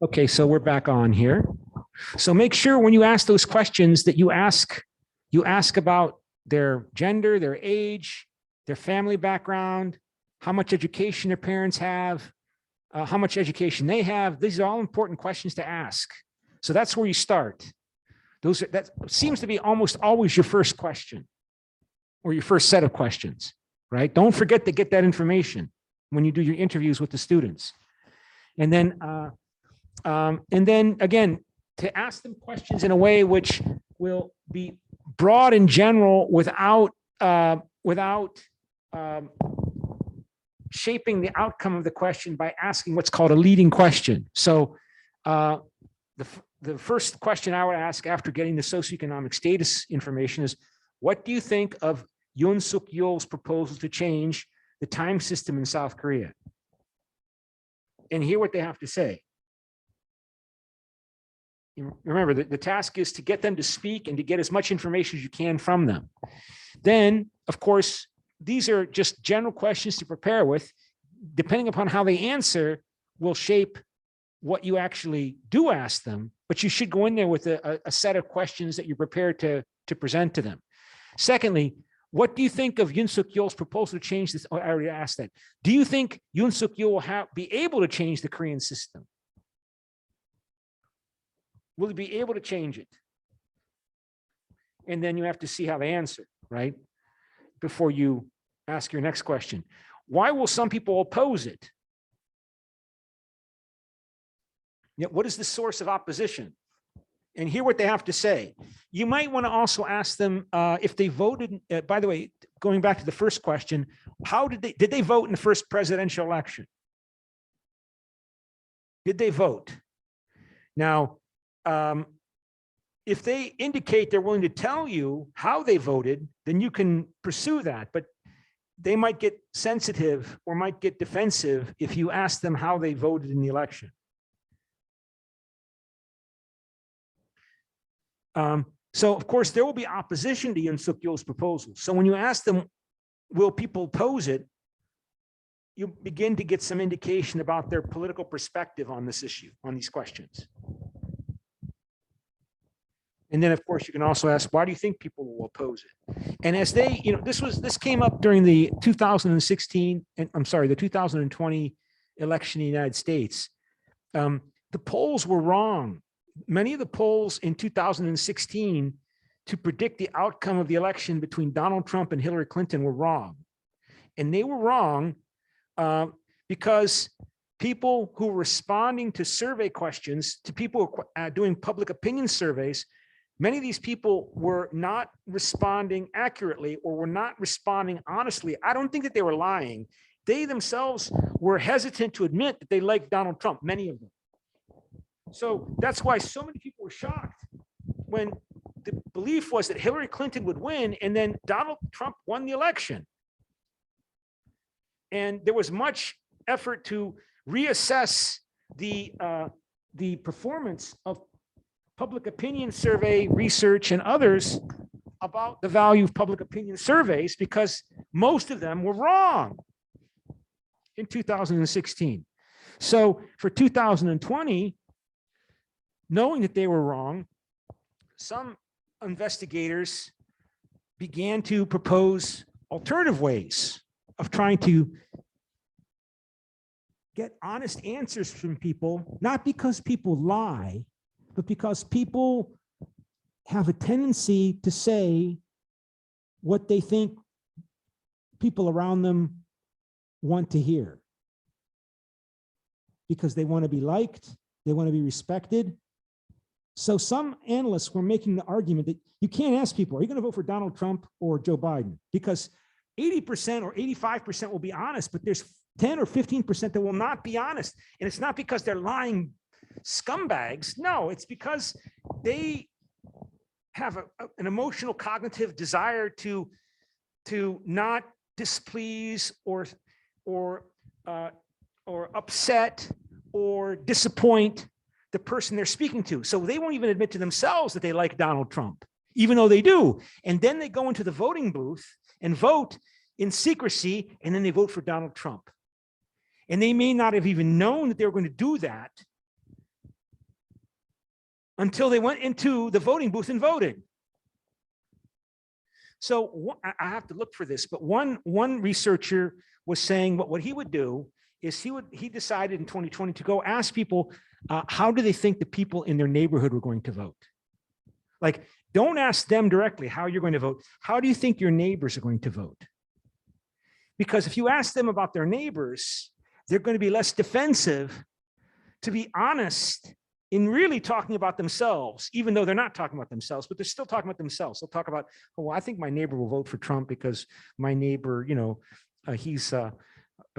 Okay, so we're back on here. So make sure when you ask those questions that you ask about their gender, their age, their family background, how much education their parents have, how much education they have. These are all important questions to ask. So that's where you start. That seems to be almost always your first question or your first set of questions, right? Don't forget to get that information when you do your interviews with the students. And then again, to ask them questions in a way which will be broad and general without shaping the outcome of the question by asking what's called a leading question. So the first question I would ask after getting the socioeconomic status information is, what do you think of Yoon Suk Yeol's proposal to change the time system in South Korea? And hear what they have to say. Remember, the task is to get them to speak and to get as much information as you can from them. Then, of course, these are just general questions to prepare with. Depending upon how they answer will shape what you actually do ask them, but you should go in there with a set of questions that you're prepared to present to them. Secondly, what do you think of Yoon Suk Yeol's proposal to change this? Oh, I already asked that. Do you think Yoon Suk Yeol will be able to change the Korean system? Will he be able to change it? And then you have to see how they answer, right? Before you ask your next question. Why will some people oppose it? What is the source of opposition? And hear what they have to say. You might want to also ask them if they voted. By the way, going back to the first question, how did they vote in the first presidential election? Did they vote? Now, if they indicate they're willing to tell you how they voted, then you can pursue that. But they might get sensitive or might get defensive if you ask them how they voted in the election. So, of course, there will be opposition to Yoon Suk Yeol's proposal. So when you ask them, will people oppose it, you begin to get some indication about their political perspective on this issue, on these questions. And then, of course, you can also ask, why do you think people will oppose it? And as they, this came up during the 2016, and I'm sorry, the 2020 election in the United States. The polls were wrong. Many of the polls in 2016 to predict the outcome of the election between Donald Trump and Hillary Clinton were wrong. And they were wrong because people who were responding to survey questions, to people who are doing public opinion surveys, many of these people were not responding accurately or were not responding honestly. I don't think that they were lying. They themselves were hesitant to admit that they liked Donald Trump, many of them. So that's why so many people were shocked when the belief was that Hillary Clinton would win and then Donald Trump won the election. And there was much effort to reassess the performance of public opinion survey research and others about the value of public opinion surveys because most of them were wrong in 2016. So for 2020, knowing that they were wrong, some investigators began to propose alternative ways of trying to get honest answers from people, not because people lie, but because people have a tendency to say what they think people around them want to hear. Because they want to be liked, they want to be respected. So some analysts were making the argument that you can't ask people, are you going to vote for Donald Trump or Joe Biden? Because 80% or 85% will be honest, but there's 10 or 15% that will not be honest. And it's not because they're lying scumbags. No, it's because they have an emotional cognitive desire to not displease or upset or disappoint the person they're speaking to. So they won't even admit to themselves that they like Donald Trump, even though they do. And then they go into the voting booth and vote in secrecy, and then they vote for Donald Trump. And they may not have even known that they were going to do that until they went into the voting booth and voted. So I have to look for this, but one researcher was saying what he would do is he decided in 2020 to go ask people, how do they think the people in their neighborhood were going to vote? Like, don't ask them directly how you're going to vote. How do you think your neighbors are going to vote? Because if you ask them about their neighbors, they're going to be less defensive, to be honest, in really talking about themselves, even though they're not talking about themselves, but they're still talking about themselves. They'll talk about, oh, well, I think my neighbor will vote for Trump because my neighbor, he's a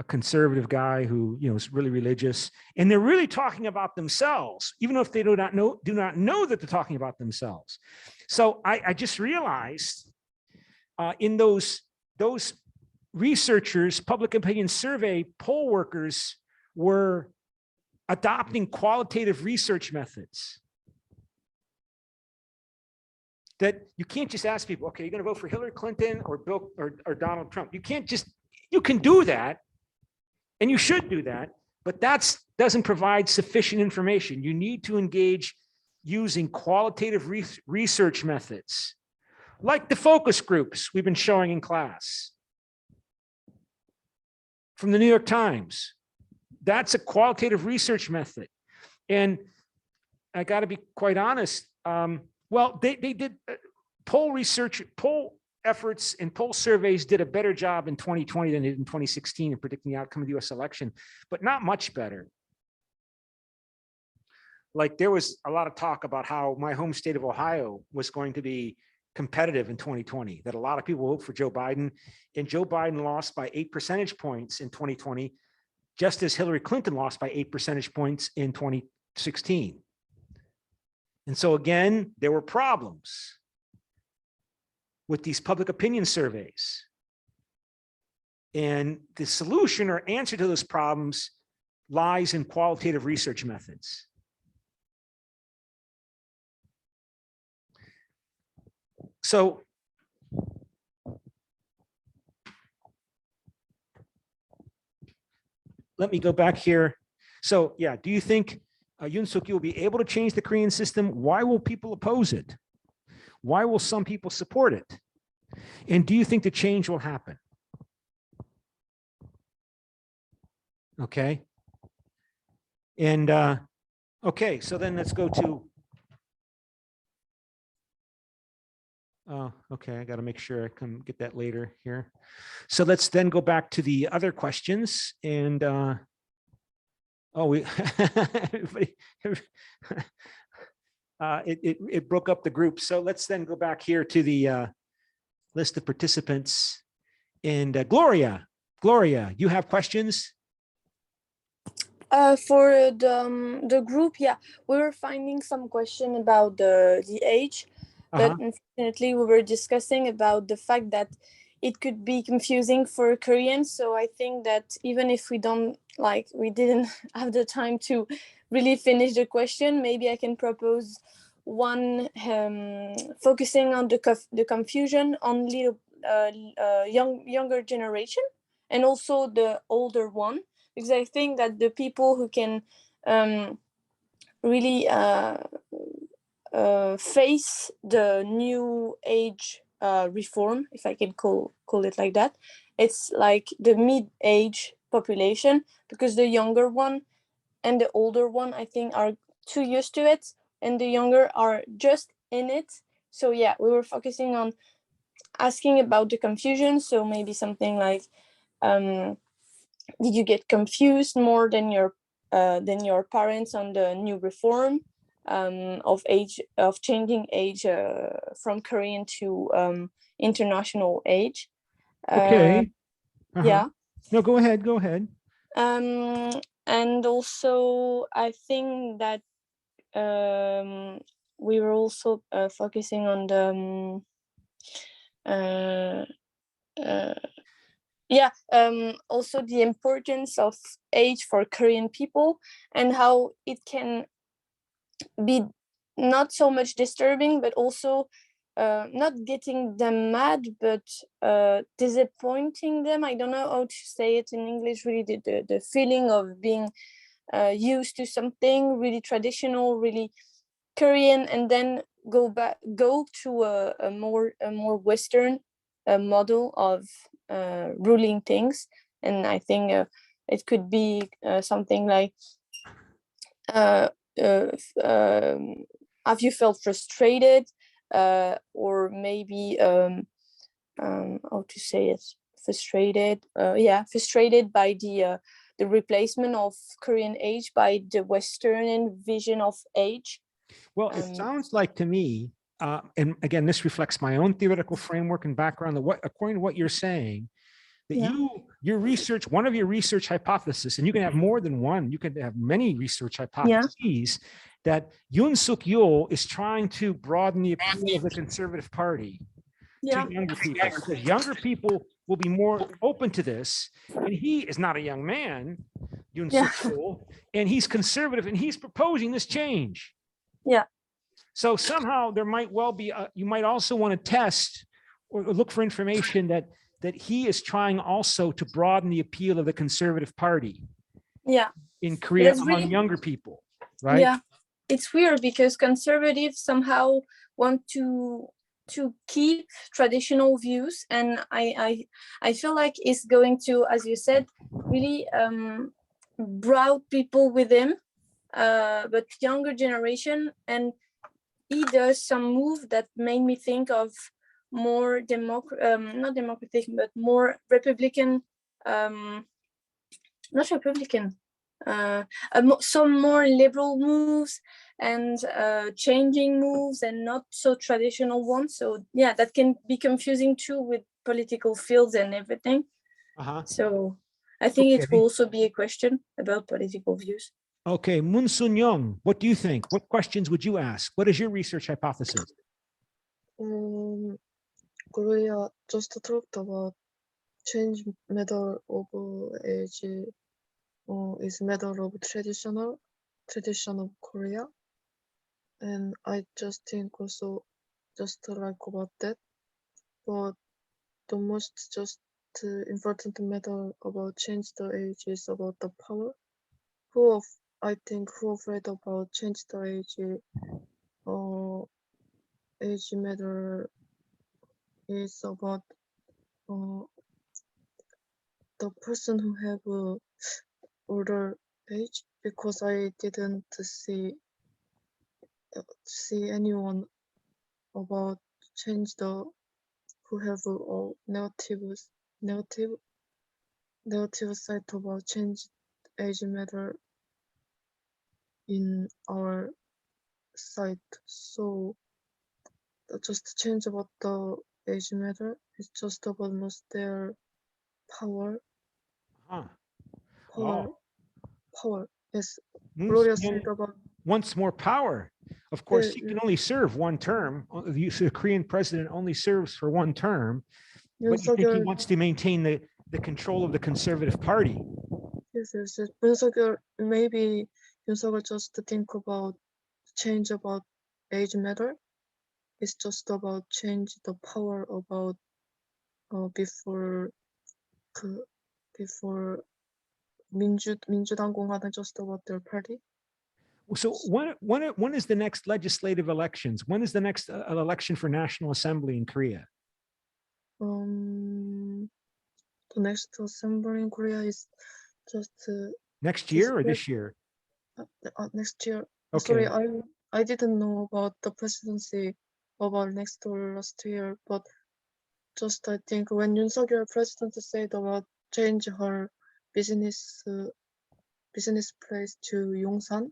conservative guy who, is really religious. And they're really talking about themselves, even if they do not know that they're talking about themselves. So I just realized in those researchers, public opinion survey poll workers were adopting qualitative research methods. That you can't just ask people, okay, you're going to vote for Hillary Clinton or Bill or Donald Trump. You can't just, you can do that, and you should do that, but that doesn't provide sufficient information. You need to engage using qualitative research methods, like the focus groups we've been showing in class from the New York Times. That's a qualitative research method. And I got to be quite honest. Well, they did poll research, poll efforts and poll surveys did a better job in 2020 than they did in 2016 in predicting the outcome of the US election, but not much better. Like, there was a lot of talk about how my home state of Ohio was going to be competitive in 2020, that a lot of people vote for Joe Biden, and Joe Biden lost by 8 percentage points in 2020, just as Hillary Clinton lost by 8 percentage points in 2016. And so again, there were problems with these public opinion surveys. And the solution or answer to those problems lies in qualitative research methods. So let me go back here. So yeah, do you think Yoon Suk Yeol will be able to change the Korean system? Why will people oppose it? Why will some people support it? And do you think the change will happen? Okay. And okay, so then let's go to, okay, I got to make sure I can get that later here. So let's then go back to the other questions. And it broke up the group. So let's then go back here to the list of participants. And Gloria, you have questions? For the group, yeah, we were finding some question about the age, but unfortunately we were discussing about the fact that it could be confusing for Koreans. So I think that even if we didn't have the time to really finish the question, maybe I can propose one focusing on the confusion on little younger generation and also the older one, because I think that the people who can really face the new age reform, if I can call it like that, it's like the mid-age population, because the younger one and the older one, I think, are too used to it, and the younger are just in it. So yeah, we were focusing on asking about the confusion. So maybe something like, did you get confused more than your parents on the new reform of changing age from Korean to international age? Okay. Yeah. No, go ahead. And also, I think that we were also focusing on the also the importance of age for Korean people and how it can be not so much disturbing, but also not getting them mad, but disappointing them. I don't know how to say it in English, really the feeling of being used to something really traditional, really Korean and then go to a more Western model of ruling things. And I think it could be something like, have you felt frustrated, or maybe how to say it, frustrated, frustrated by the replacement of Korean age by the Western vision of age. Well, it sounds like to me, and again, this reflects my own theoretical framework and background, that according to what you're saying, that your research, one of your research hypotheses, and you can have more than one, you can have many research hypotheses, that Yoon Suk Yeol is trying to broaden the appeal of the Conservative Party to younger people, because younger people will be more open to this. And he is not a young man, Yoon Suk Yeol, and he's conservative, and he's proposing this change. Yeah. So somehow there might well be, you might also want to test or look for information that he is trying also to broaden the appeal of the Conservative Party. Yeah. In Korea among younger people, right? Yeah. It's weird because conservatives somehow want to keep traditional views, and I feel like it's going to, as you said, really broad people with him, but younger generation, and he does some move that made me think of more not democratic, but more Republican, not Republican, some more liberal moves and changing moves, and not so traditional ones. So yeah, that can be confusing too with political fields and everything. So I think it will also be a question about political views. Okay, Moon Sun Young, what do you think? What questions would you ask? What is your research hypothesis? Korea just talked about change method of age is method of tradition of Korea, and I just think also just like about that, but the most just important matter about change the age is about the power. I think who afraid about change the age age matter is about the person who have a older age, because I didn't see anyone about change the who have a negative side about change age matter in our site. So just change about the age matter. It's just about most their power. Power. Yes. Gloria said about wants more power. Of course, he can only serve one term. The Korean president only serves for one term, but you think he wants to maintain the control of the Conservative Party. Yes. Maybe Yoon just think about change about age matter. It's just about change the power about before 민주당 공화당 just about their party. So when is the next legislative elections? When is the next election for National Assembly in Korea? The next assembly in Korea is just next year or this year? Next year. Okay. Sorry, I didn't know about the presidency about next or last year, but just I think when Yoon Suk-yeol president said about change her business place to Yongsan,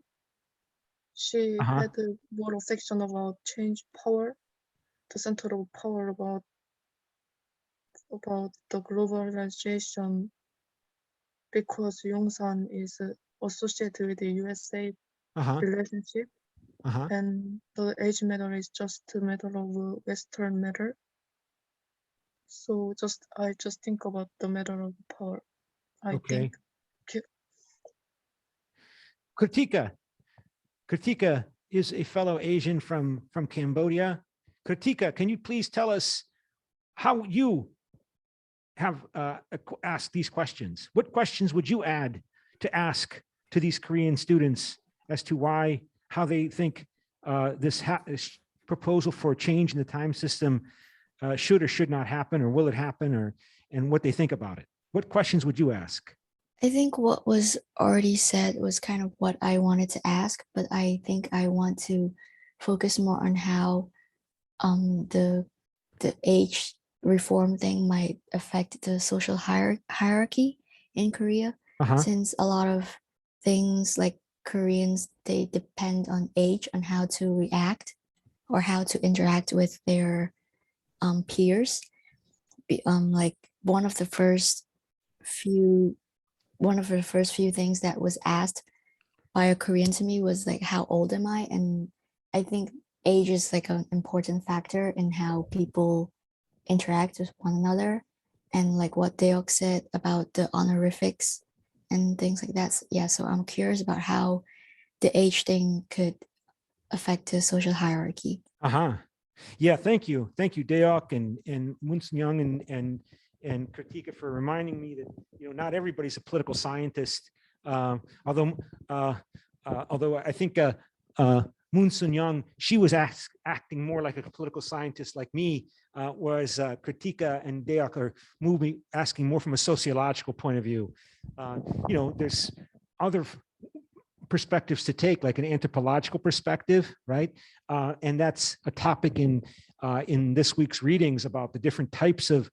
she had more affection about change power, the center of power about the globalization, because Yongsan is associated with the USA relationship, and the age matter is just a matter of Western matter. So I just think about the matter of power. I think. Kritika is a fellow Asian from Cambodia. Kritika, can you please tell us how you have asked these questions? What questions would you add to ask to these Korean students as to how they think this proposal for a change in the time system should or should not happen, or will it happen, and what they think about it. What questions would you ask? I think what was already said was kind of what I wanted to ask, but I think I want to focus more on how the age reform thing might affect the social hierarchy in Korea, since a lot of things like Koreans, they depend on age on how to react or how to interact with their peers. Like one of the first few things that was asked by a Korean to me was like, how old am I? And I think age is like an important factor in how people interact with one another, and like what Deok said about the honorifics and things like that. Yeah, so I'm curious about how the age thing could affect the social hierarchy. Yeah, thank you, Deok and Moon Young and Kritika for reminding me that not everybody's a political scientist. Although I think Moon Young, she was acting more like a political scientist like me, whereas Kritika and Deok are asking more from a sociological point of view. There's other perspectives to take, like an anthropological perspective, right? And that's a topic in this week's readings about the different types of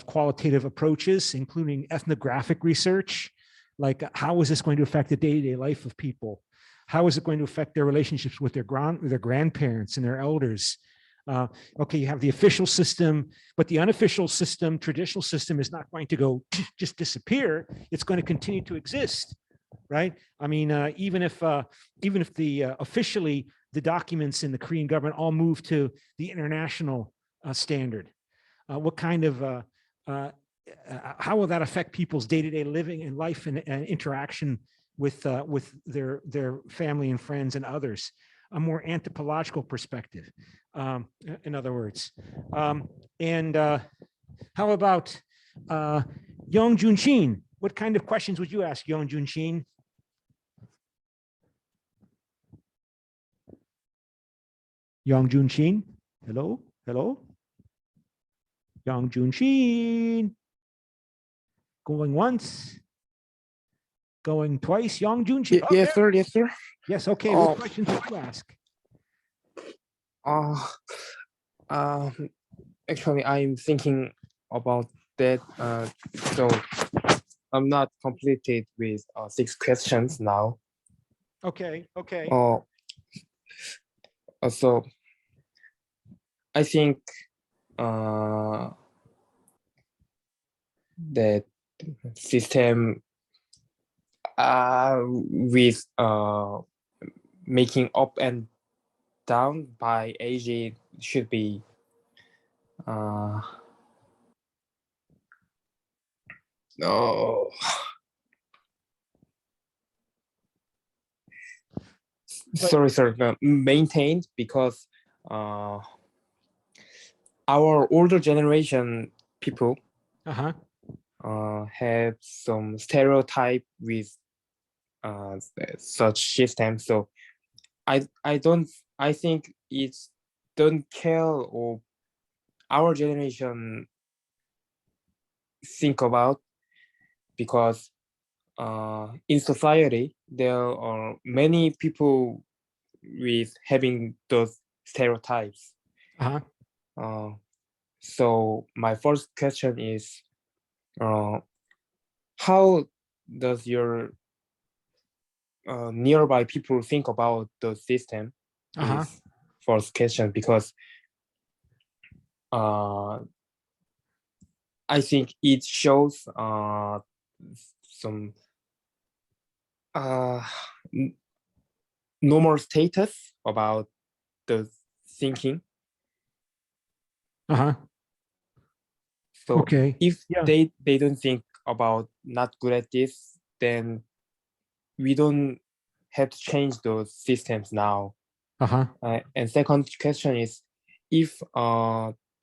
qualitative approaches, including ethnographic research. Like, how is this going to affect the day-to-day life of people? How is it going to affect their relationships with their grandparents and their elders? Okay, you have the official system, but the unofficial system, traditional system, is not going to go just disappear. It's going to continue to exist, right? I mean, even if officially the documents in the Korean government all move to the international standard, what kind of how will that affect people's day-to-day living and life and interaction with their family and friends and others? A more anthropological perspective, in other words. And how about Yong Jun-shin? What kind of questions would you ask Yong Jun-shin? Yong Jun-shin, hello, hello. Yong Jun-shin, going once, going twice. Yong Jun-shin. Yes, sir. Yes, sir. Yes. Okay. What questions would you ask? Actually, I'm thinking about that. So I'm not completed with 6 questions now. Okay. Okay. So I think that system with making up and down by age should be no. Sorry, maintained, because our older generation people have some stereotype with such systems. So I think it's don't care or our generation think about, because in society there are many people with having those stereotypes. So my first question is, how does your nearby people think about the system? Is first question, because I think it shows some normal status about the thinking. So okay. If they don't think about not good at this, then we don't have to change those systems now. And second question is, if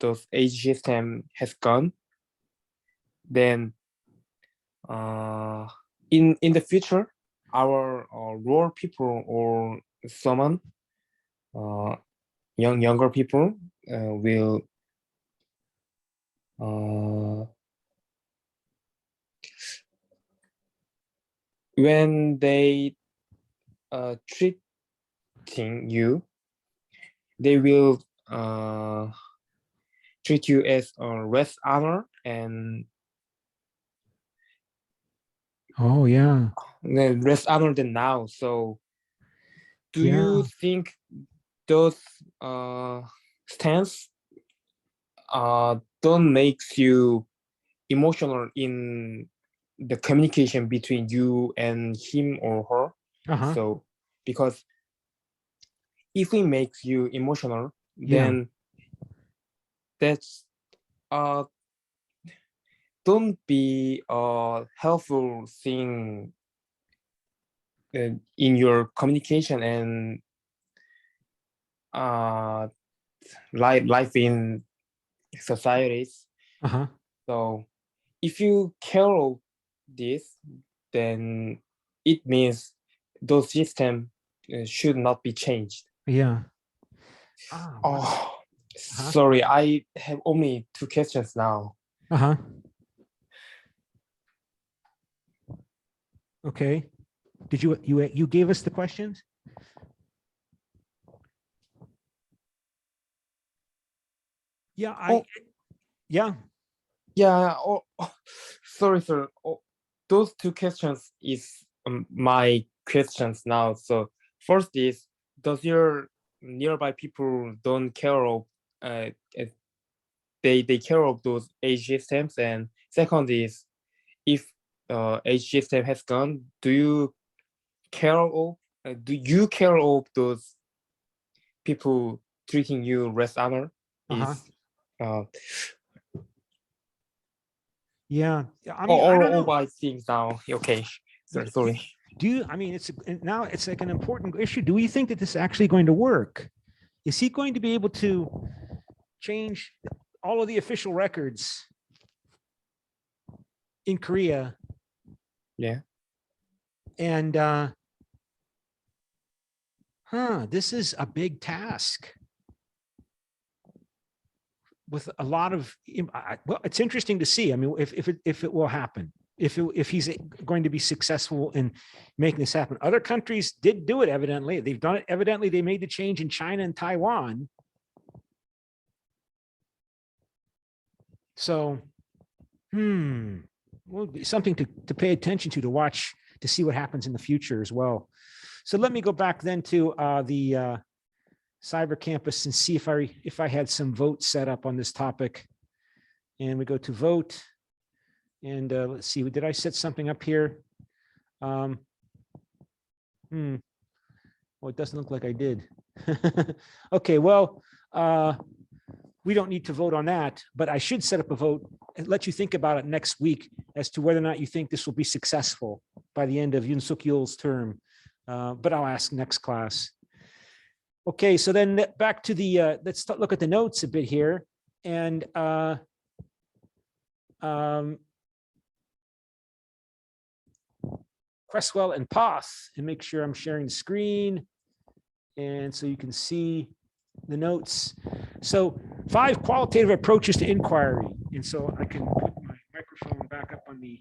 those age system has gone, then in the future, our rural people or someone younger people will when they treating you, they will treat you as less honor and Oh, yeah. less honor than now. So do Yeah. you think those stance don't makes you emotional in the communication between you and him or her? Uh-huh. So because if it makes you emotional, Yeah. then that's don't be a helpful thing in your communication and life in societies. Uh-huh. So if you care of this, then it means those systems should not be changed. Yeah. Ah, wow. Oh, sorry, I have only 2 questions now. Uh-huh. Okay. Did you gave us the questions? Yeah, yeah. Yeah. Oh, sorry, sir. Oh, those 2 questions is my questions now. So first is, does your nearby people don't care of they care of those age systems? And second is, if age system has gone, do you care of those people treating you less honor? Uh-huh. Is Yeah. I mean, I don't all know. my things now. Okay. Sorry. I mean, now it's like an important issue. Do we think that this is actually going to work? Is he going to be able to change all of the official records in Korea? Yeah. And this is a big task with a lot of, well, it's interesting to see. I mean, if it will happen, if he's going to be successful in making this happen. Other countries did do it, evidently. They've done it. Evidently, they made the change in China and Taiwan. So, will be something to pay attention to watch, to see what happens in the future as well. So let me go back then to the Cyber Campus and see if I had some votes set up on this topic. And we go to vote. And let's see, did I set something up here? Well, it doesn't look like I did. Okay, well, we don't need to vote on that, but I should set up a vote and let you think about it next week as to whether or not you think this will be successful by the end of Yoon Suk Yeol's term. But I'll ask next class. Okay, so then back to the, let's look at the notes a bit here. And Cresswell and Poth, and make sure I'm sharing the screen. And so you can see the notes. So 5 qualitative approaches to inquiry. And so I can put my microphone back up on the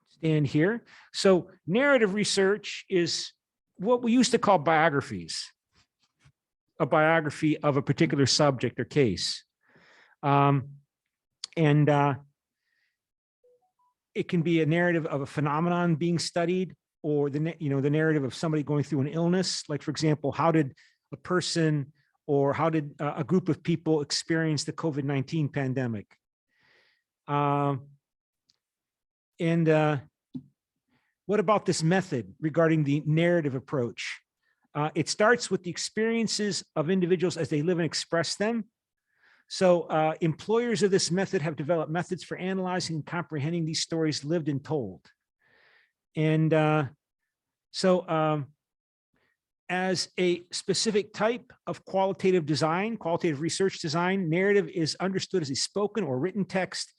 stand here. So narrative research is what we used to call biographies, a biography of a particular subject or case. It can be a narrative of a phenomenon being studied, or the narrative of somebody going through an illness. Like, for example, how did a person or how did a group of people experience the COVID-19 pandemic? What about this method regarding the narrative approach? It starts with the experiences of individuals as they live and express them. So employers of this method have developed methods for analyzing and comprehending these stories lived and told. And as a specific type of qualitative design, qualitative research design, narrative is understood as a spoken or written text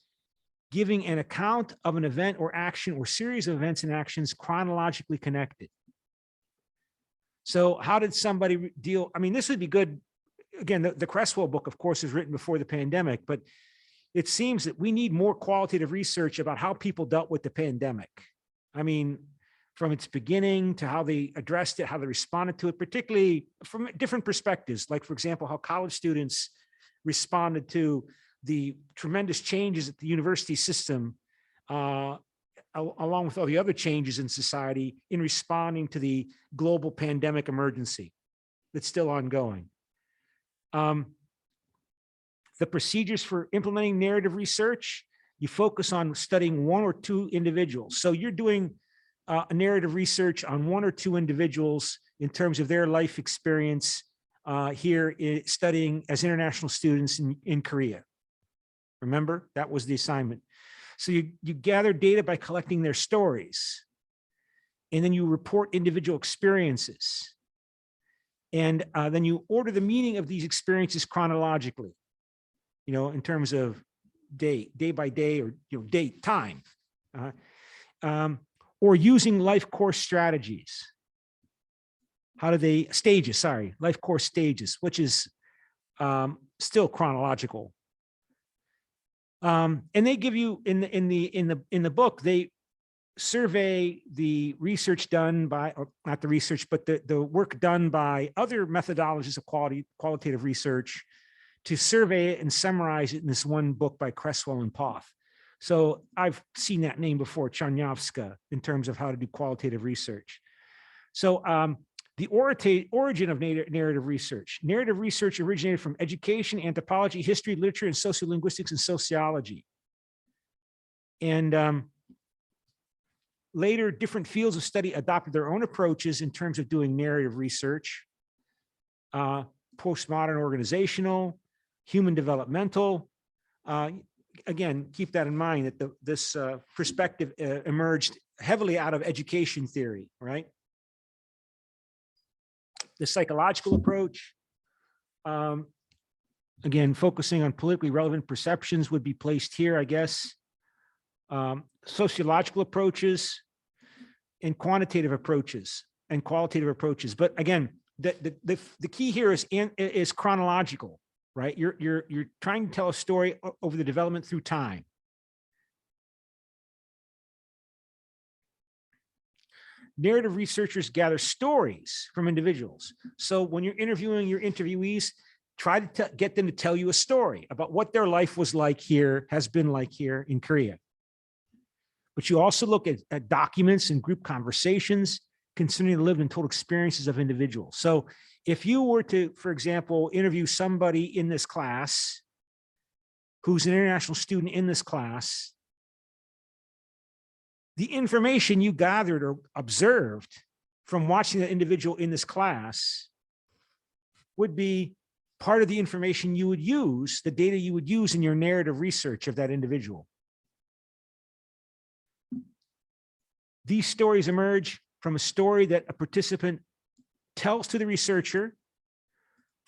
giving an account of an event or action or series of events and actions chronologically connected. So how did somebody deal? I mean, this would be good. Again, the Cresswell book, of course, was written before the pandemic, but it seems that we need more qualitative research about how people dealt with the pandemic. I mean, from its beginning to how they addressed it, how they responded to it, particularly from different perspectives. Like, for example, how college students responded to the tremendous changes at the university system, along with all the other changes in society in responding to the global pandemic emergency that's still ongoing. The procedures for implementing narrative research, you focus on studying one or two individuals. So you're doing a narrative research on one or two individuals in terms of their life experience here studying as international students in Korea. Remember, that was the assignment. So you gather data by collecting their stories, and then you report individual experiences. And then you order the meaning of these experiences chronologically, you know, in terms of day by day, or, you know, date, time, or using life course strategies. How do they, life course stages, which is still chronological. And they give you in the book, they survey the research done by, or not the research, but the work done by other methodologies of qualitative research, to survey it and summarize it in this one book by Cresswell and Poth. So I've seen that name before, Charnyavska, in terms of how to do qualitative research. So the origin of narrative research. Narrative research originated from education, anthropology, history, literature, and sociolinguistics and sociology. And later, different fields of study adopted their own approaches in terms of doing narrative research. Postmodern organizational, human developmental. Again, keep that in mind that this perspective emerged heavily out of education theory, right? The psychological approach, again, focusing on politically relevant perceptions would be placed here, I guess. Sociological approaches and quantitative approaches and qualitative approaches. But again, the key here is chronological, right? You're trying to tell a story over the development through time. Narrative researchers gather stories from individuals. So when you're interviewing your interviewees, try to get them to tell you a story about what their life was like here, has been like here in Korea. But you also look at documents and group conversations concerning the lived and told experiences of individuals. So if you were to, for example, interview somebody in this class who's an international student in this class, the information you gathered or observed from watching the individual in this class would be part of the information you would use, the data you would use in your narrative research of that individual. These stories emerge from a story that a participant tells to the researcher,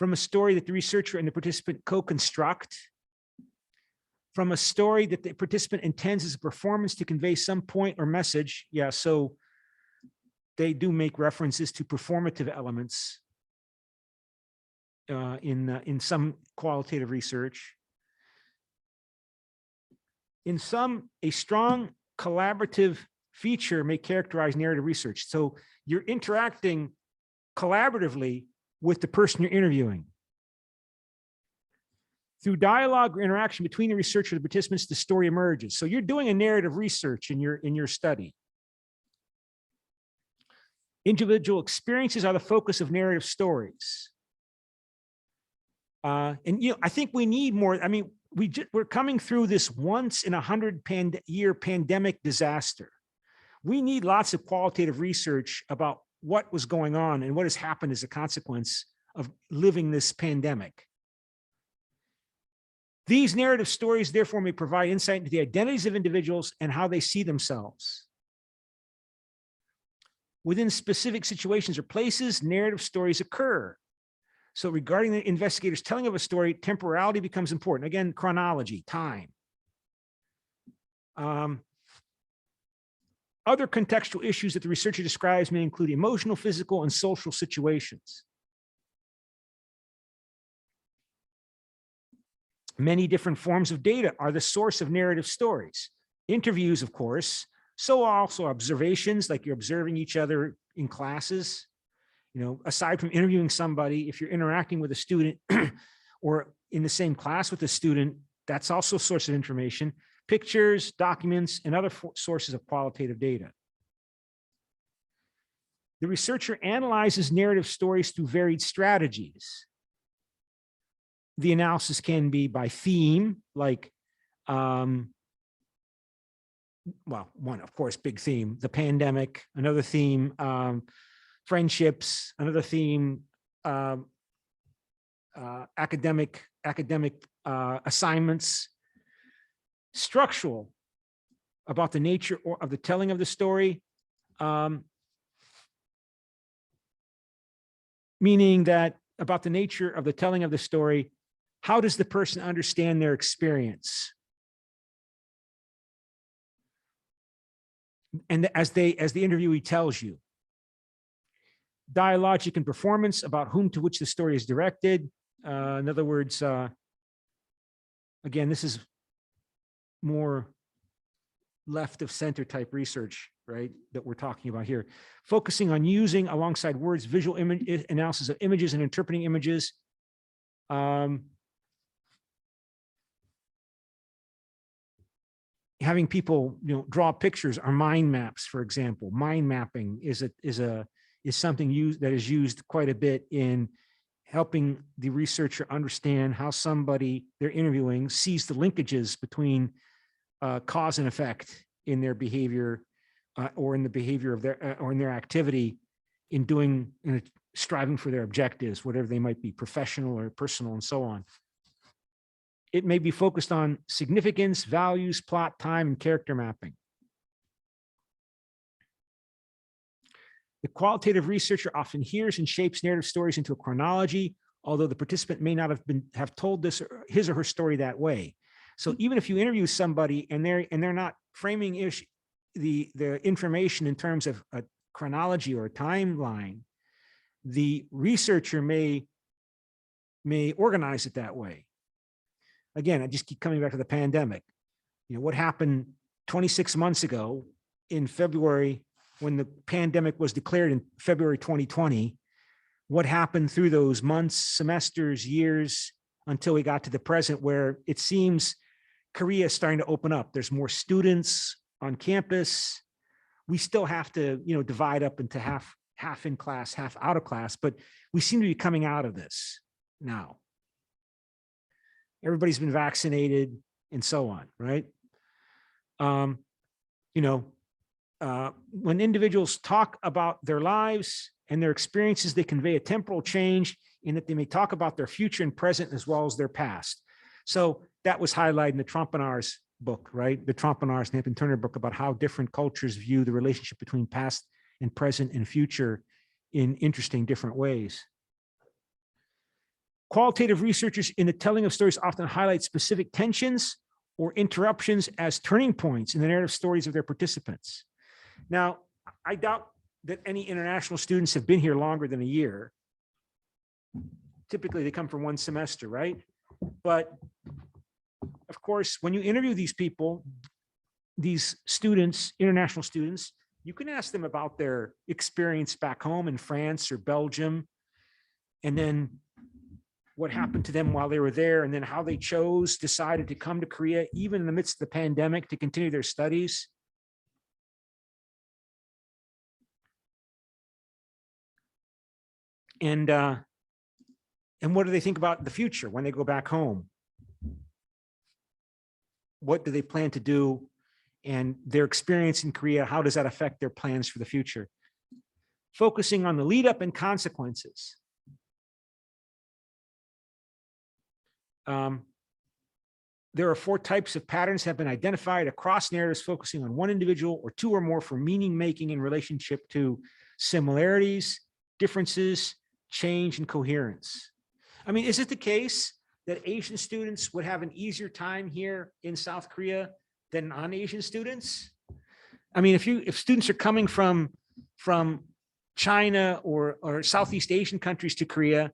from a story that the researcher and the participant co-construct, from a story that the participant intends as a performance to convey some point or message. Yeah, so they do make references to performative elements in some qualitative research. In some, a strong collaborative feature may characterize narrative research. So you're interacting collaboratively with the person you're interviewing. Through dialogue or interaction between the researcher and the participants, the story emerges. So you're doing a narrative research in your study. Individual experiences are the focus of narrative stories. And you know, I think we need more. I mean, we're coming through this once in 100-year pandemic disaster. We need lots of qualitative research about what was going on and what has happened as a consequence of living this pandemic. These narrative stories, therefore, may provide insight into the identities of individuals and how they see themselves. Within specific situations or places, narrative stories occur. So regarding the investigator's telling of a story, temporality becomes important. Again, chronology, time. Other contextual issues that the researcher describes may include emotional, physical, and social situations. Many different forms of data are the source of narrative stories. Interviews, of course, so also observations, like you're observing each other in classes. You know, aside from interviewing somebody, if you're interacting with a student or in the same class with a student, that's also a source of information. Pictures, documents, and other sources of qualitative data. The researcher analyzes narrative stories through varied strategies. The analysis can be by theme, like, well, one, of course, big theme, the pandemic, another theme, friendships, another theme, academic assignments. Structural, about the nature of the telling of the story, meaning that about the nature of the telling of the story, how does the person understand their experience? And as the interviewee tells you. Dialogic and performance, about whom to which the story is directed. In other words, again, this is more left of center type research, right, that we're talking about here. Focusing on using, alongside words, visual image analysis of images and interpreting images. Having people, you know, draw pictures or mind maps, for example. Mind mapping is something that is used quite a bit in helping the researcher understand how somebody they're interviewing sees the linkages between cause and effect in their behavior, or in the behavior of their or in their activity, in doing, striving for their objectives, whatever they might be, professional or personal, and so on. It may be focused on significance, values, plot, time, and character mapping. The qualitative researcher often hears and shapes narrative stories into a chronology, although the participant may not have told his or her story that way. So even if you interview somebody and they're not framing the information in terms of a chronology or a timeline, the researcher may organize it that way. Again, I just keep coming back to the pandemic. You know, what happened 26 months ago in February, when the pandemic was declared in February 2020, what happened through those months, semesters, years, until we got to the present, where it seems Korea is starting to open up. There's more students on campus. We still have to, you know, divide up into half in class, half out of class, but we seem to be coming out of this now. Everybody's been vaccinated and so on, right? You know, when individuals talk about their lives and their experiences, they convey a temporal change in that they may talk about their future and present as well as their past. So that was highlighted in the Trompenaars book, right? The Trompenaars and Hampton Turner book, about how different cultures view the relationship between past and present and future in interesting different ways. Qualitative researchers in the telling of stories often highlight specific tensions or interruptions as turning points in the narrative stories of their participants. Now, I doubt that any international students have been here longer than a year. Typically, they come for one semester, right? But of course, when you interview these people, these students, international students, you can ask them about their experience back home in France or Belgium, and then what happened to them while they were there, and then how they decided to come to Korea, even in the midst of the pandemic, to continue their studies. And what do they think about the future when they go back home? What do they plan to do? And their experience in Korea, how does that affect their plans for the future? Focusing on the lead up and consequences. There are 4 types of patterns have been identified across narratives, focusing on one individual or 2 or more for meaning making in relationship to similarities, differences, change, and coherence. I mean, is it the case that Asian students would have an easier time here in South Korea than non-Asian students? I mean, if students are coming from China or Southeast Asian countries to Korea,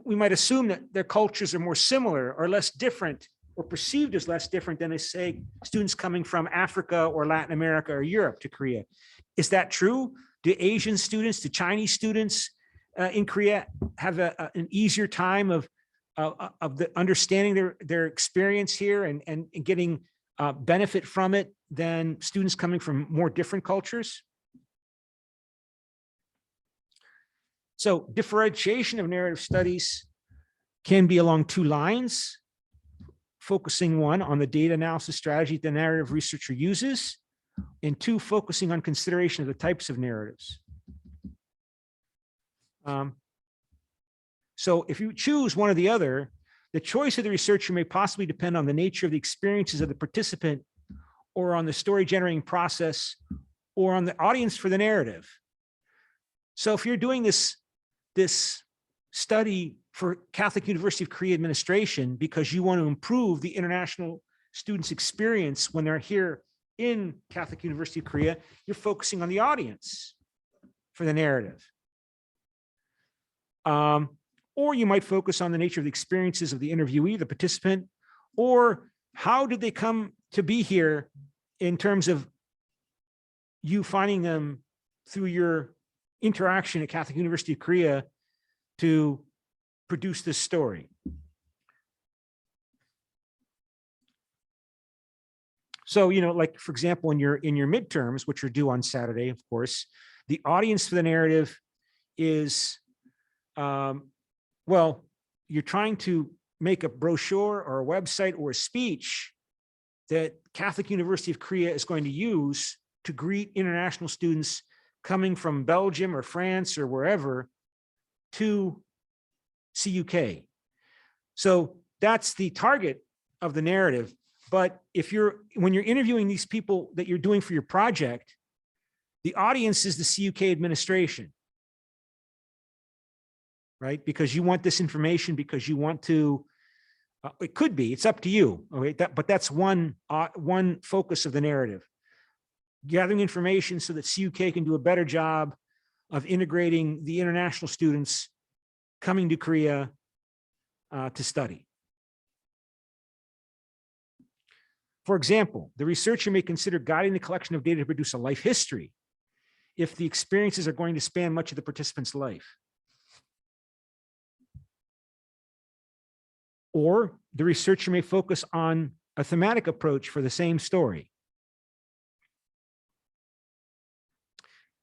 we might assume that their cultures are more similar or less different or perceived as less different than, say, students coming from Africa or Latin America or Europe to Korea. Is that true? Do Asian students, do Chinese students in Korea have an easier time of understanding their experience here and getting benefit from it than students coming from more different cultures? So differentiation of narrative studies can be along two lines, focusing one on the data analysis strategy the narrative researcher uses, and two, focusing on consideration of the types of narratives. So if you choose one or the other, the choice of the researcher may possibly depend on the nature of the experiences of the participant, or on the story generating process, or on the audience for the narrative. So if you're doing this study for Catholic University of Korea administration because you want to improve the international students' experience when they're here in Catholic University of Korea, you're focusing on the audience for the narrative. Or you might focus on the nature of the experiences of the interviewee, the participant, or how did they come to be here in terms of you finding them through your interaction at Catholic University of Korea to produce this story. So, like, for example, in your midterms, which are due on Saturday, of course, the audience for the narrative is, well, you're trying to make a brochure or a website or a speech that Catholic University of Korea is going to use to greet international students coming from Belgium or France or wherever to CUK. So that's the target of the narrative. But when you're interviewing these people that you're doing for your project, the audience is the CUK administration, right? Because you want this information, because you want to, it could be, it's up to you, okay? But that's one focus of the narrative. Gathering information so that CUK can do a better job of integrating the international students coming to Korea to study. For example, the researcher may consider guiding the collection of data to produce a life history if the experiences are going to span much of the participant's life. Or the researcher may focus on a thematic approach for the same story.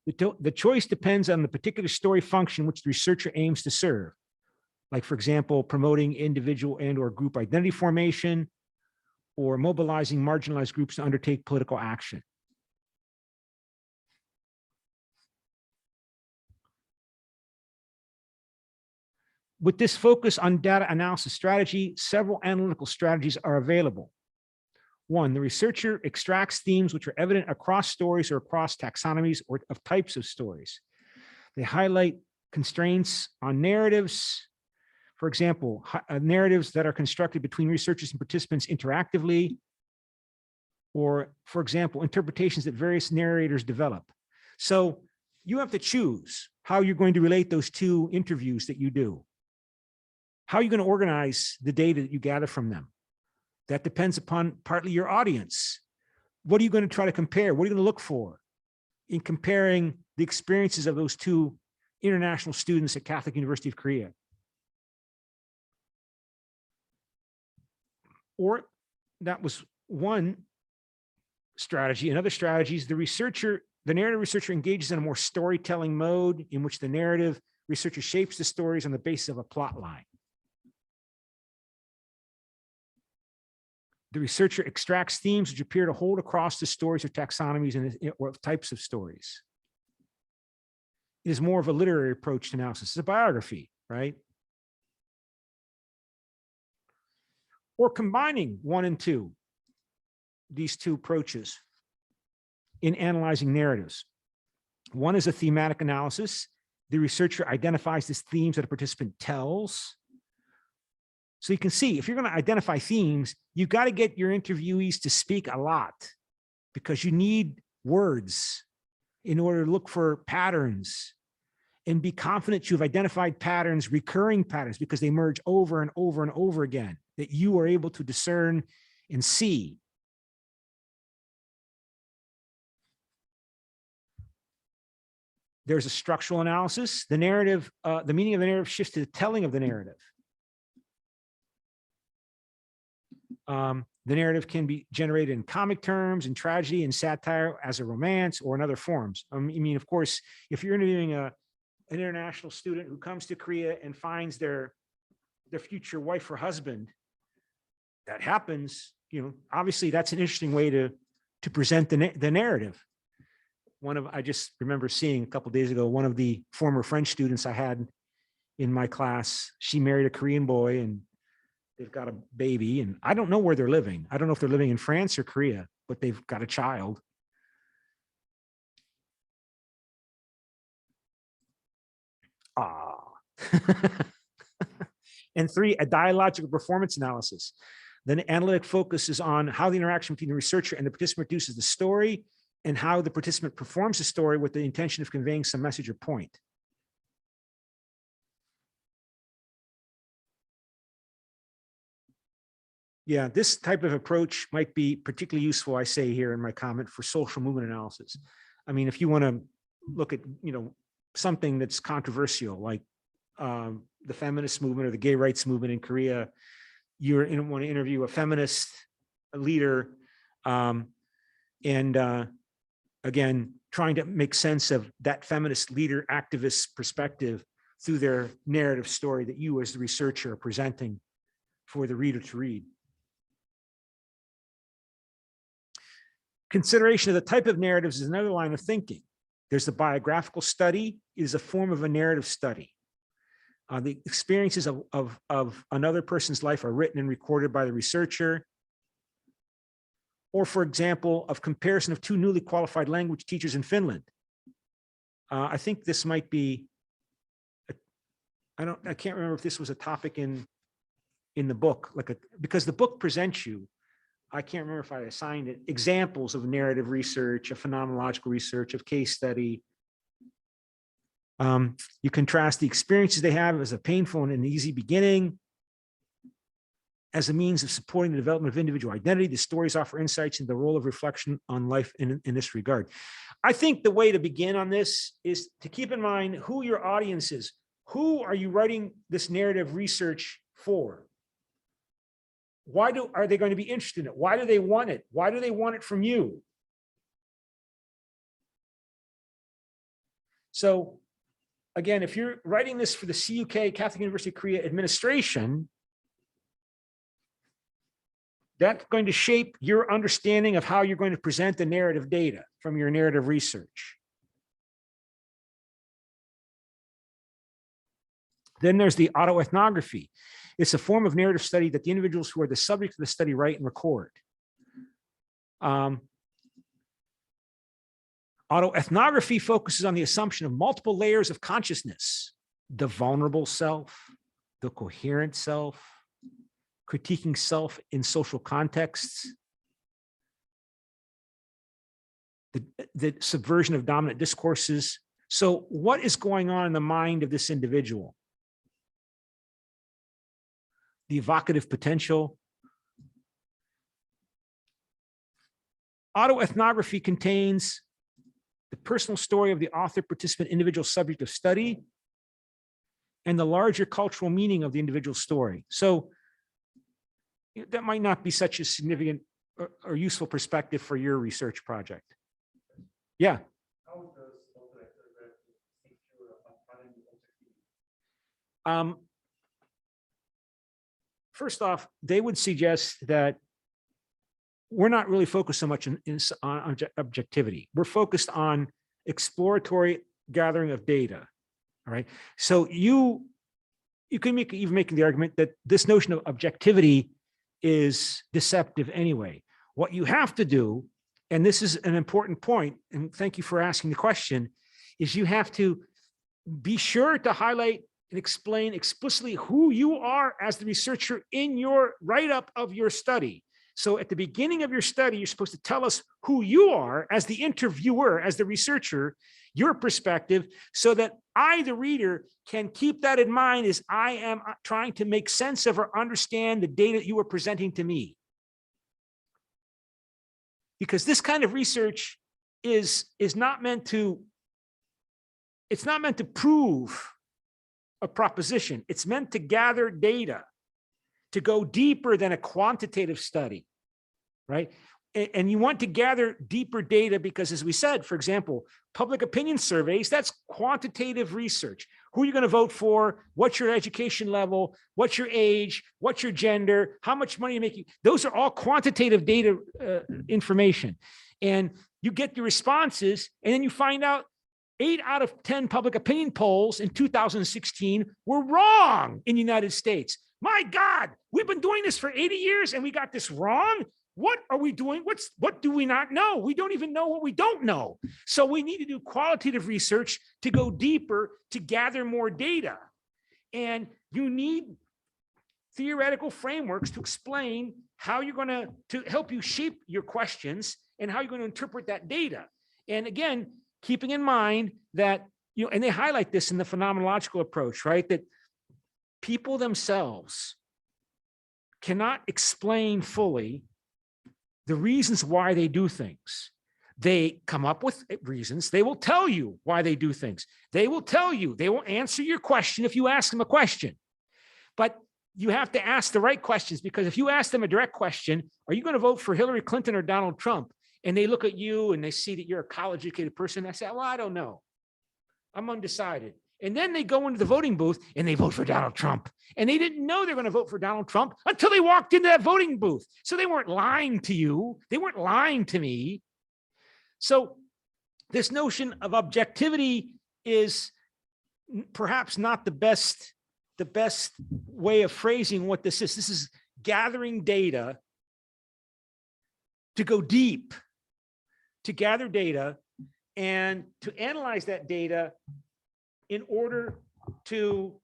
The choice depends on the particular story function which the researcher aims to serve. Like, for example, promoting individual and/or group identity formation, or mobilizing marginalized groups to undertake political action. With this focus on data analysis strategy, several analytical strategies are available. One, the researcher extracts themes which are evident across stories or across taxonomies or of types of stories. They highlight constraints on narratives. For example, narratives that are constructed between researchers and participants interactively, or, for example, interpretations that various narrators develop. So you have to choose how you're going to relate those two interviews that you do. How are you going to organize the data that you gather from them? That depends upon partly your audience. What are you going to try to compare? What are you going to look for in comparing the experiences of those two international students at Catholic University of Korea? Or that was one strategy. Another strategy is the narrative researcher engages in a more storytelling mode in which the narrative researcher shapes the stories on the basis of a plot line. The researcher extracts themes which appear to hold across the stories or taxonomies or types of stories. It is more of a literary approach to analysis. It's a biography, right? Or combining one and two, these two approaches in analyzing narratives. One is a thematic analysis. The researcher identifies the themes that a participant tells. So you can see, if you're going to identify themes, you've got to get your interviewees to speak a lot, because you need words in order to look for patterns and be confident you've identified patterns, recurring patterns, because they merge over and over and over again, that you are able to discern and see. There's a structural analysis. The narrative, the meaning of the narrative shifts to the telling of the narrative. The narrative can be generated in comic terms, in tragedy, in satire, as a romance, or in other forms. I mean, of course, if you're interviewing an international student who comes to Korea and finds their future wife or husband, that happens, you know, obviously that's an interesting way to present the narrative. I just remember seeing a couple of days ago, one of the former French students I had in my class, she married a Korean boy and they've got a baby, and I don't know where they're living. I don't know if they're living in France or Korea, but they've got a child. And 3, a dialogical performance analysis. The analytic focuses on how the interaction between the researcher and the participant produces the story, and how the participant performs the story with the intention of conveying some message or point. Yeah, this type of approach might be particularly useful, I say here in my comment, for social movement analysis. I mean, if you want to look at, you know, something that's controversial, like the feminist movement or the gay rights movement in Korea, you want to interview a feminist leader, again, trying to make sense of that feminist leader activist perspective through their narrative story that you as the researcher are presenting for the reader to read. Consideration of the type of narratives is another line of thinking. There's the biographical study, is a form of a narrative study. The experiences of another person's life are written and recorded by the researcher. Or, for example, of comparison of 2 newly qualified language teachers in Finland. I think this might be, I can't remember if this was a topic in the book, because the book presents you, I can't remember if I assigned it, examples of narrative research, of phenomenological research, of case study. You contrast the experiences they have as a painful and an easy beginning, as a means of supporting the development of individual identity. The stories offer insights into the role of reflection on life in this regard. I think the way to begin on this is to keep in mind who your audience is. Who are you writing this narrative research for? Why are they going to be interested in it? Why do they want it? Why do they want it from you? So again, if you're writing this for the CUK, Catholic University of Korea administration, that's going to shape your understanding of how you're going to present the narrative data from your narrative research. Then there's the autoethnography. It's a form of narrative study that the individuals who are the subject of the study write and record. Autoethnography focuses on the assumption of multiple layers of consciousness: the vulnerable self, the coherent self, critiquing self in social contexts, the subversion of dominant discourses. So what is going on in the mind of this individual? The evocative potential. Autoethnography contains the personal story of the author, participant, individual subject of study, and the larger cultural meaning of the individual story. So that might not be such a significant or useful perspective for your research project. Yeah. First off, they would suggest that we're not really focused so much on objectivity. We're focused on exploratory gathering of data. All right. So you can even make the argument that this notion of objectivity is deceptive anyway. What you have to do, and this is an important point, and thank you for asking the question, is you have to be sure to highlight and explain explicitly who you are as the researcher in your write-up of your study. So at the beginning of your study, you're supposed to tell us who you are as the interviewer, as the researcher, your perspective, so that I, the reader, can keep that in mind as I am trying to make sense of or understand the data you are presenting to me. Because this kind of research is not meant to, it's not meant to prove a proposition. It's meant to gather data, to go deeper than a quantitative study, right? And you want to gather deeper data because, as we said, for example, public opinion surveys, that's quantitative research. Who are you going to vote for? What's your education level? What's your age? What's your gender? How much money you're making? Those are all quantitative data information. And you get the responses, and then you find out 8 out of 10 public opinion polls in 2016 were wrong in the United States. My God, we've been doing this for 80 years and we got this wrong. What are we doing? What do we not know? We don't even know what we don't know. So we need to do qualitative research to go deeper, to gather more data. And you need theoretical frameworks to explain how you're going to help you shape your questions and how you're going to interpret that data. And again, keeping in mind that, and they highlight this in the phenomenological approach, right? That people themselves cannot explain fully the reasons why they do things. They come up with reasons. They will tell you why they do things. They will tell you, they will answer your question if you ask them a question. But you have to ask the right questions, because if you ask them a direct question, are you going to vote for Hillary Clinton or Donald Trump? And they look at you and they see that you're a college educated person. I say, well, I don't know. I'm undecided. And then they go into the voting booth and they vote for Donald Trump. And they didn't know they're going to vote for Donald Trump until they walked into that voting booth. So they weren't lying to you. They weren't lying to me. So this notion of objectivity is perhaps not the best way of phrasing what this is. This is gathering data to go deep, to gather data and to analyze that data in order to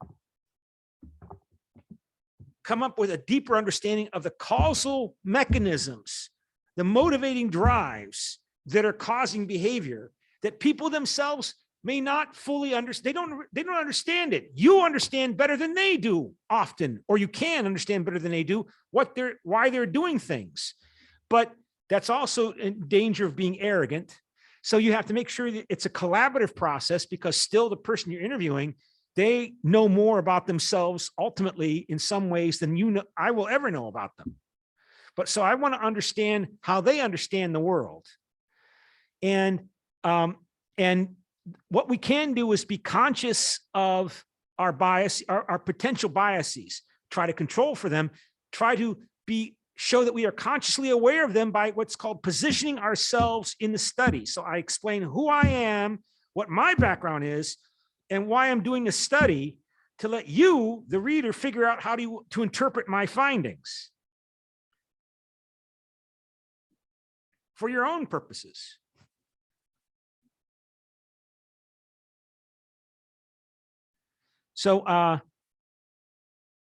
come up with a deeper understanding of the causal mechanisms, the motivating drives that are causing behavior that people themselves may not fully understand. They don't understand it. You understand better than they do often, or you can understand better than they do why they're doing things. But that's also in danger of being arrogant. So you have to make sure that it's a collaborative process, because still the person you're interviewing, they know more about themselves ultimately in some ways than I will ever know about them. But so I want to understand how they understand the world. And what we can do is be conscious of our bias, our potential biases, try to control for them, try to show that we are consciously aware of them by what's called positioning ourselves in the study. So I explain who I am, what my background is, and why I'm doing the study to let you, the reader, figure out how to interpret my findings for your own purposes. So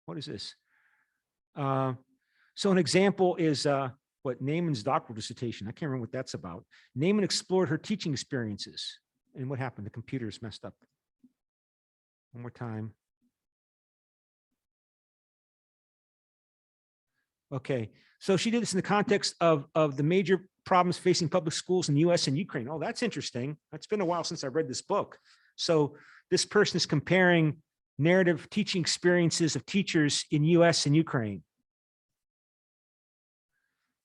what is this? So an example is what Naiman's doctoral dissertation. I can't remember what that's about. Naiman explored her teaching experiences. And what happened? The computer's messed up. One more time. Okay, so she did this in the context of the major problems facing public schools in the US and Ukraine. Oh, that's interesting. It's been a while since I read this book. So this person is comparing narrative teaching experiences of teachers in US and Ukraine.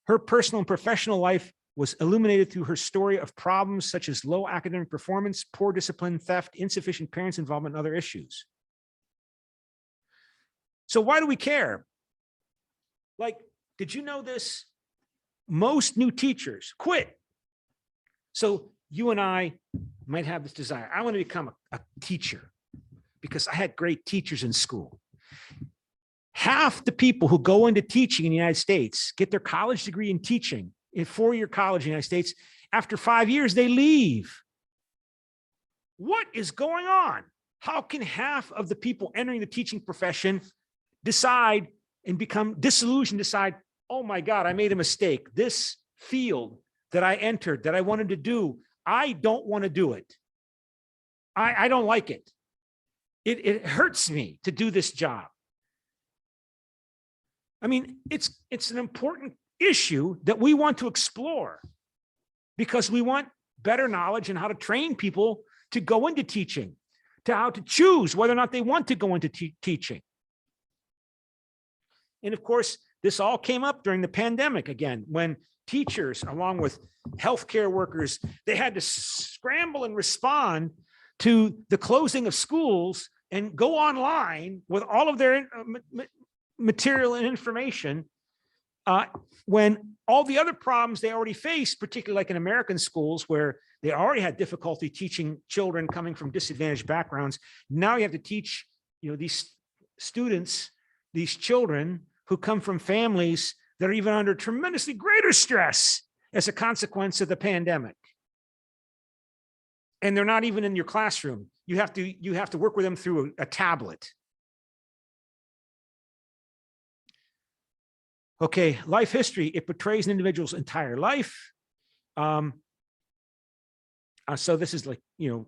Her personal and professional life was illuminated through her story of problems such as low academic performance, poor discipline, theft, insufficient parents' involvement, and other issues. So why do we care? Like, did you know this? Most new teachers quit. So you and I might have this desire. I want to become a teacher because I had great teachers in school. Half the people who go into teaching in the United States get their college degree in teaching in four-year college in the United States. After 5 years, they leave. What is going on? How can half of the people entering the teaching profession decide and become disillusioned, decide, oh my God, I made a mistake. This field that I entered, that I wanted to do, I don't want to do it. I don't like it. It hurts me to do this job. I mean, it's an important issue that we want to explore because we want better knowledge and how to train people to go into teaching, to how to choose whether or not they want to go into teaching. And of course, this all came up during the pandemic again, when teachers, along with healthcare workers, they had to scramble and respond to the closing of schools and go online with all of their material and information when all the other problems they already faced, particularly like in American schools where they already had difficulty teaching children coming from disadvantaged backgrounds. Now you have to teach, these students, these children who come from families that are even under tremendously greater stress as a consequence of the pandemic. And they're not even in your classroom. You have to work with them through a tablet. Okay, life history, it portrays an individual's entire life. So this is like,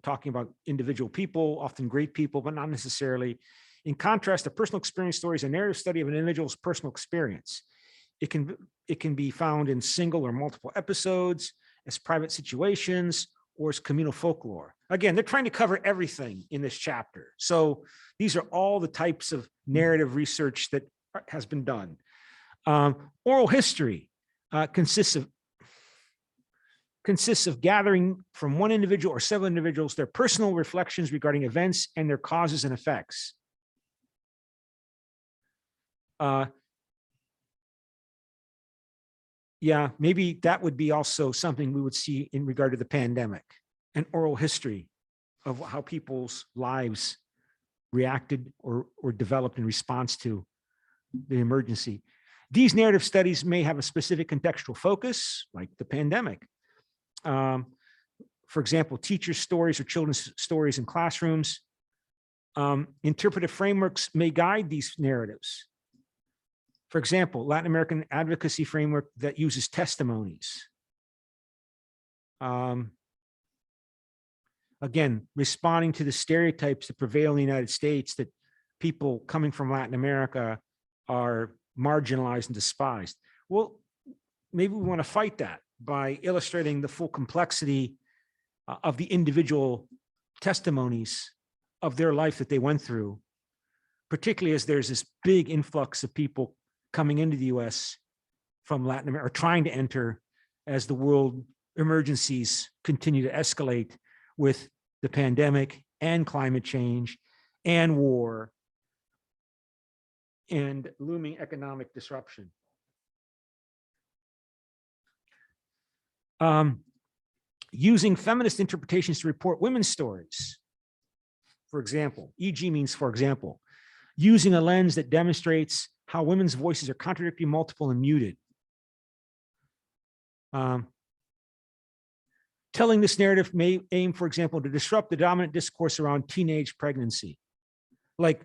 talking about individual people, often great people, but not necessarily. In contrast, a personal experience story is a narrative study of an individual's personal experience. It can be found in single or multiple episodes, as private situations, or as communal folklore. Again, they're trying to cover everything in this chapter. So these are all the types of narrative research that has been done. Oral history consists of gathering from one individual or several individuals their personal reflections regarding events and their causes and effects. Yeah, maybe that would be also something we would see in regard to the pandemic, an oral history of how people's lives reacted or developed in response to the emergency. These narrative studies may have a specific contextual focus, like the pandemic. For example, teacher stories or children's stories in classrooms. Interpretive frameworks may guide these narratives. For example, Latin American advocacy framework that uses testimonies. Again, responding to the stereotypes that prevail in the United States that people coming from Latin America are marginalized and despised. Well, maybe we want to fight that by illustrating the full complexity of the individual testimonies of their life that they went through, particularly as there's this big influx of people coming into the US from Latin America, or trying to enter as the world emergencies continue to escalate with the pandemic and climate change and war and looming economic disruption. Using feminist interpretations to report women's stories. For example, e.g. means for example, using a lens that demonstrates how women's voices are contradictory, multiple, and muted. Telling this narrative may aim, for example, to disrupt the dominant discourse around teenage pregnancy. Like,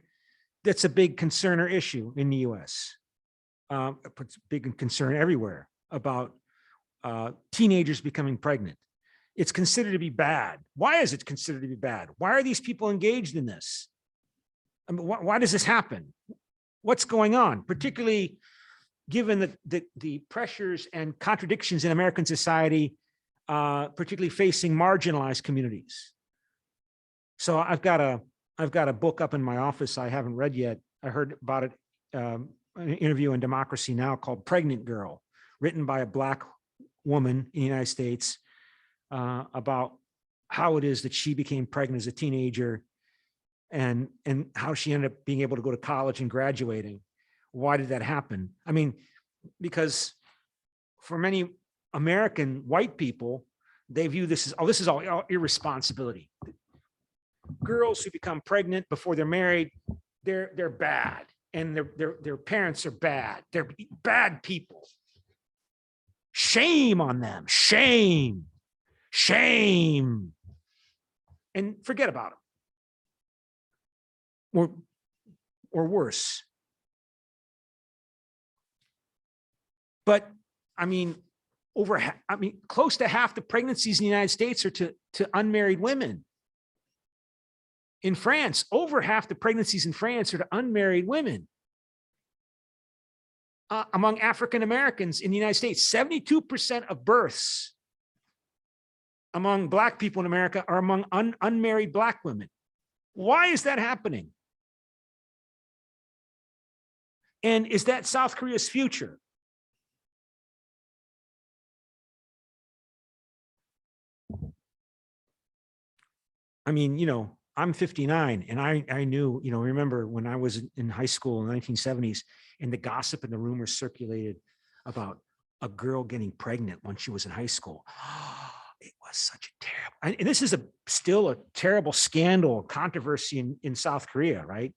that's a big concern or issue in the US. It's a big concern everywhere about teenagers becoming pregnant. It's considered to be bad. Why is it considered to be bad? Why are these people engaged in this? I mean, why does this happen? What's going on, particularly given the pressures and contradictions in American society, particularly facing marginalized communities. So I've got a book up in my office I haven't read yet. I heard about it, an interview in Democracy Now! Called Pregnant Girl, written by a Black woman in the United States, about how it is that she became pregnant as a teenager and how she ended up being able to go to college and graduating. Why did that happen? I mean, because for many American white people, they view this as, oh, this is all irresponsibility. Girls who become pregnant before they're married, they're bad, and their parents are bad. They're bad people. Shame on them. Shame. Shame. And forget about them. Or worse. But I mean, close to half the pregnancies in the United States are to unmarried women. In France, over half the pregnancies in France are to unmarried women. Among African Americans in the United States, 72% of births among Black people in America are among unmarried Black women. Why is that happening? And is that South Korea's future? I mean, you know, I'm 59 and I knew, you know, remember when I was in high school in the 1970s and the gossip and the rumors circulated about a girl getting pregnant when she was in high school. It was such a terrible, and this is still a terrible scandal, controversy in South Korea, right?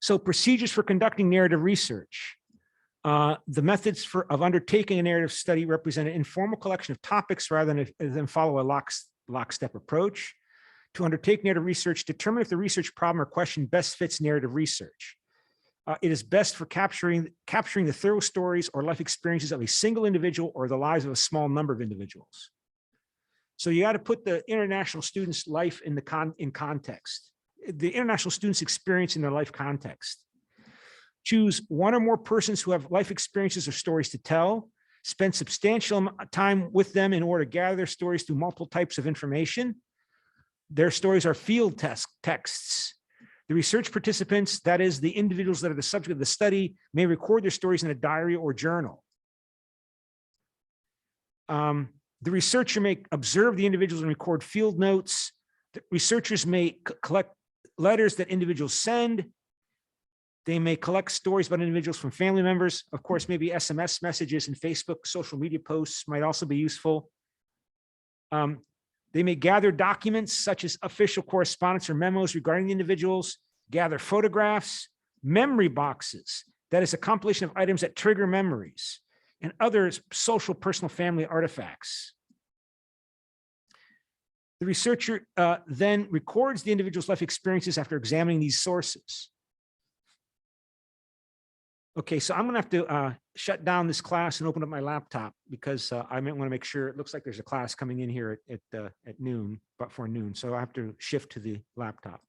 So procedures for conducting narrative research. The methods of undertaking a narrative study represent an informal collection of topics rather than follow a lockstep approach. To undertake narrative research, determine if the research problem or question best fits narrative research. It is best for capturing the thorough stories or life experiences of a single individual or the lives of a small number of individuals. So you got to put the international students' life in context, the international students' experience in their life context. Choose one or more persons who have life experiences or stories to tell. Spend substantial time with them in order to gather their stories through multiple types of information. Their stories are field texts. The research participants, that is, the individuals that are the subject of the study, may record their stories in a diary or journal. The researcher may observe the individuals and record field notes. The researchers may collect letters that individuals send. They may collect stories about individuals from family members. Of course, maybe SMS messages and Facebook social media posts might also be useful. They may gather documents such as official correspondence or memos regarding the individuals, gather photographs, memory boxes, that is a compilation of items that trigger memories, and other social, personal, family artifacts. The researcher then records the individual's life experiences after examining these sources. Okay, so I'm going to have to shut down this class and open up my laptop because I might want to make sure. It looks like there's a class coming in here at noon, but for noon. So I have to shift to the laptop.